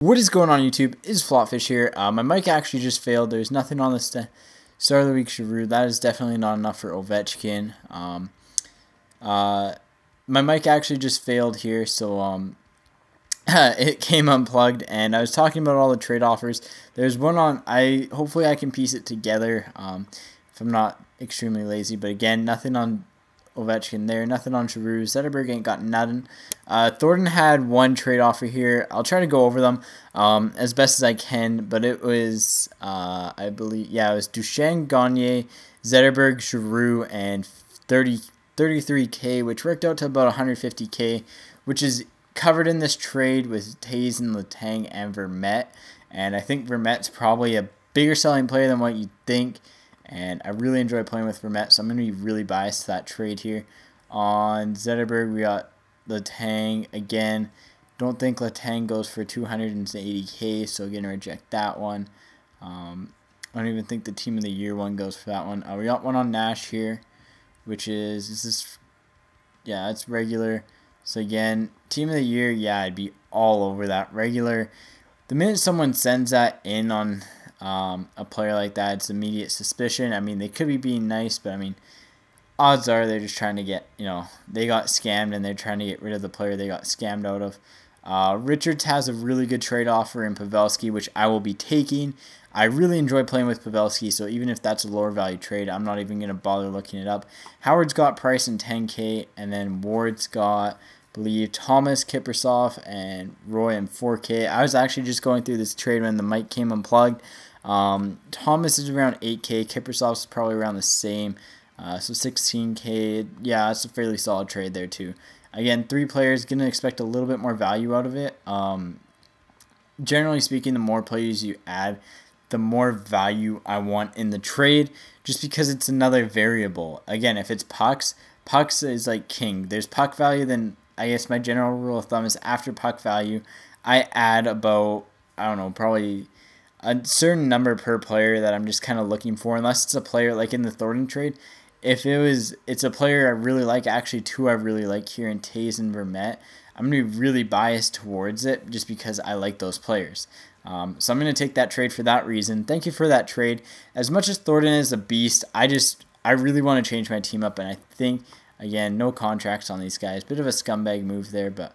What is going on YouTube? It's FlopFish here. My mic actually just failed. There's nothing on the start of the week Giroux. That is definitely not enough for Ovechkin. My mic actually just failed here, so it came unplugged, and I was talking about all the trade offers. There's one on. Hopefully I can piece it together if I'm not extremely lazy. But again, nothing on Ovechkin there, nothing on Giroux. Zetterberg ain't got nothing. Thornton had one trade offer here. I'll try to go over them as best as I can, but it was, I believe, yeah, it was Duchesne, Gagne, Zetterberg, Giroux, and 33K, which worked out to about 150K, which is covered in this trade with Taze and Letang and Vermette. And I think Vermette's probably a bigger selling player than what you'd think. And I really enjoy playing with Vermette, so I'm going to be really biased to that trade here. On Zetterberg, we got Letang again. Don't think Letang goes for 280K, so going to reject that one. I don't even think the Team of the Year one goes for that one. We got one on Nash here, which is this? Yeah, it's regular. So again, Team of the Year, yeah, I'd be all over that. Regular. The minute someone sends that in on a player like that, it's immediate suspicion. I mean, they could be being nice, but I mean, odds are they're just trying to get, they got scammed and they're trying to get rid of the player they got scammed out of. Richards has a really good trade offer in Pavelski, which I will be taking. I really enjoy playing with Pavelski, so even if that's a lower value trade, I'm not even going to bother looking it up. Howard's got Price in 10K, and then Ward's got, I believe, Thomas, Kiprusoff, and Roy in 4K. I was actually just going through this trade when the mic came unplugged. Thomas is around 8K. Kiprusoff's probably around the same. So 16K. Yeah, that's a fairly solid trade there too. Again, 3 players, going to expect a little bit more value out of it. Generally speaking, the more players you add, the more value I want in the trade, just because it's another variable. Again, if it's pucks is like king. There's puck value, then I guess my general rule of thumb is after puck value, I add about, I don't know, probably a certain number per player that I'm just kind of looking for, unless it's a player like in the Thornton trade. If it's a player I really like, actually 2 I really like here in Taze and Vermette, I'm going to be really biased towards it just because I like those players. So I'm going to take that trade for that reason. Thank you for that trade. As much as Thornton is a beast, I really want to change my team up, and I think, again, no contracts on these guys. Bit of a scumbag move there, but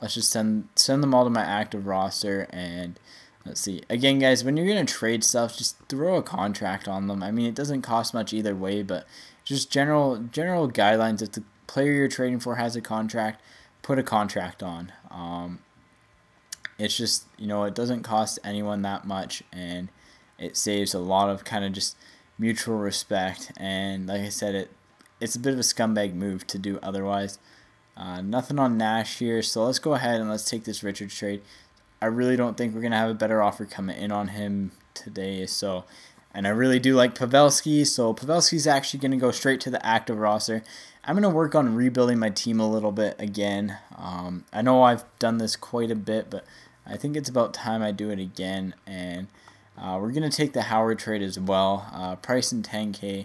let's just send them all to my active roster. And let's see. Again, guys, when you're going to trade stuff, just throw a contract on them. I mean, it doesn't cost much either way, but just general guidelines. If the player you're trading for has a contract, put a contract on. It's just, it doesn't cost anyone that much, and it saves a lot of kind of just mutual respect. And like I said, it's a bit of a scumbag move to do otherwise. Nothing on Nash here, so let's go ahead and let's take this Richards trade. I really don't think we're going to have a better offer coming in on him today. And I really do like Pavelski, so Pavelski's actually going to go straight to the active roster. I'm going to work on rebuilding my team a little bit again. I know I've done this quite a bit, but I think it's about time I do it again. And we're going to take the Howard trade as well. Price in 10K.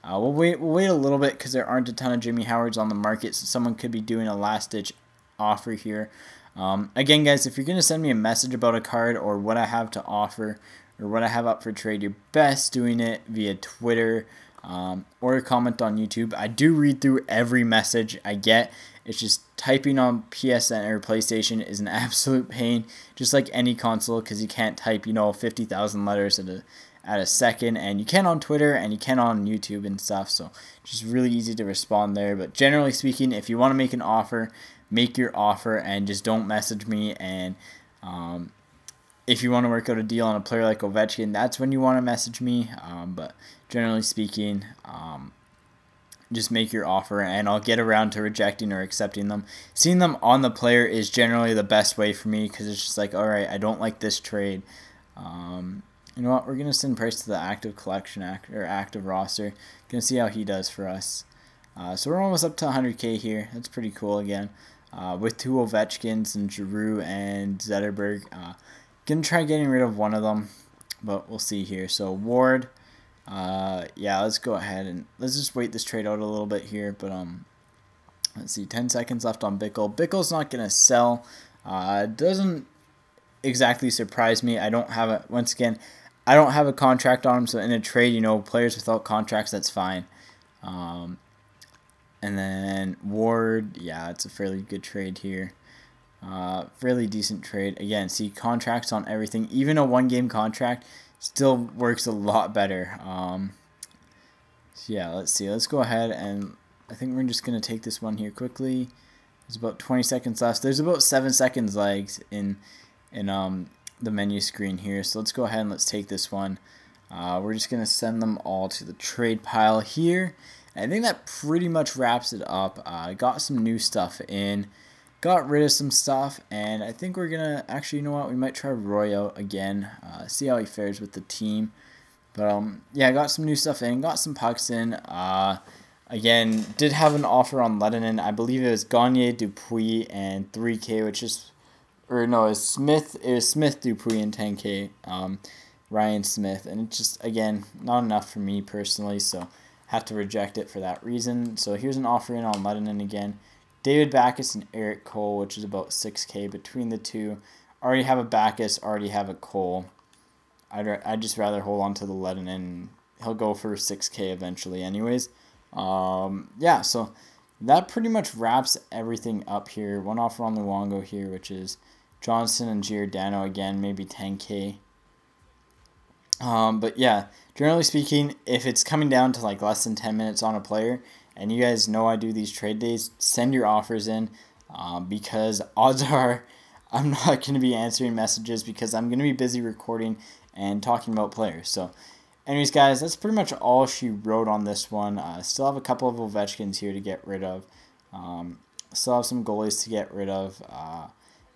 We'll wait a little bit because there aren't a ton of Jimmy Howards on the market, so someone could be doing a last-ditch offer here. Again, guys, if you're going to send me a message about a card or what I have to offer or what I have up for trade, you're best doing it via Twitter or a comment on YouTube. I do read through every message I get. It's just typing on PSN or PlayStation is an absolute pain, just like any console, because you can't type 50,000 letters at a second, and you can on Twitter and you can on YouTube and stuff, so it's just really easy to respond there. But generally speaking, if you want to make an offer, make your offer and just don't message me. And if you want to work out a deal on a player like Ovechkin, that's when you want to message me. But generally speaking, just make your offer and I'll get around to rejecting or accepting them. Seeing them on the player is generally the best way for me, because it's just like, all right, I don't like this trade. You know what? We're going to send Price to the active collection or active roster. Going to see how he does for us. So we're almost up to 100K here. That's pretty cool again. With 2 Ovechkins and Giroux and Zetterberg. Going to try getting rid of one of them, but we'll see here. So Ward, yeah, let's go ahead and let's just wait this trade out a little bit here. But let's see, 10 seconds left on Bickle. Bickle's not going to sell. Doesn't exactly surprise me. I don't have a, once again, I don't have a contract on him, so in a trade, you know, players without contracts, that's fine. And then Ward, yeah, it's a fairly good trade here. Fairly decent trade. Again, see, contracts on everything. Even a one-game contract still works a lot better. So yeah, let's see. Let's go ahead, and I think we're just going to take this one here quickly. There's about 20 seconds left. There's about 7 seconds lags in the menu screen here. So let's go ahead and let's take this one. We're just going to send them all to the trade pile here. And I think that pretty much wraps it up. I got some new stuff in. Got rid of some stuff. And I think we're going to, actually, you know what? We might try Roy out again. See how he fares with the team. But yeah, I got some new stuff in. Got some pucks in. Again, did have an offer on Lettinen. I believe it was Gagne, Dupuis, and 3K, which is, or no, it was Smith, Dupuis, and 10K, Ryan Smith. And it's just, again, not enough for me personally, so had to reject it for that reason. So here's an offer in on Lettinen again. David Backes and Eric Cole, which is about 6K between the two. Already have a Backes, already have a Cole. I'd just rather hold on to the Lettinen. He'll go for 6K eventually anyways. Yeah, so that pretty much wraps everything up here. One offer on Luongo here, which is Johnson and Giordano again, maybe 10K. But yeah, generally speaking, if it's coming down to like less than 10 minutes on a player, and you guys know I do these trade days, send your offers in, because odds are I'm not going to be answering messages because I'm going to be busy recording and talking about players. So anyways, guys, that's pretty much all she wrote on this one. Still have a couple of Ovechkins here to get rid of. Still have some goalies to get rid of.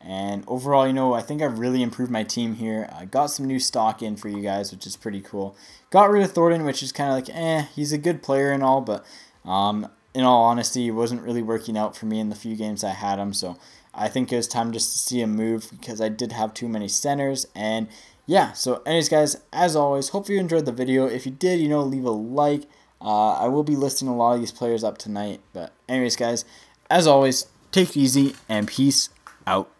And overall, you know, I think I've really improved my team here. I got some new stock in for you guys, which is pretty cool. Got rid of Thornton, which is kind of like, he's a good player and all, but in all honesty, it wasn't really working out for me in the few games I had him. So I think it was time just to see him move because I did have too many centers. And yeah, so anyways, guys, as always, hope you enjoyed the video. If you did, you know, leave a like. I will be listing a lot of these players up tonight. But anyways, guys, as always, take it easy and peace out.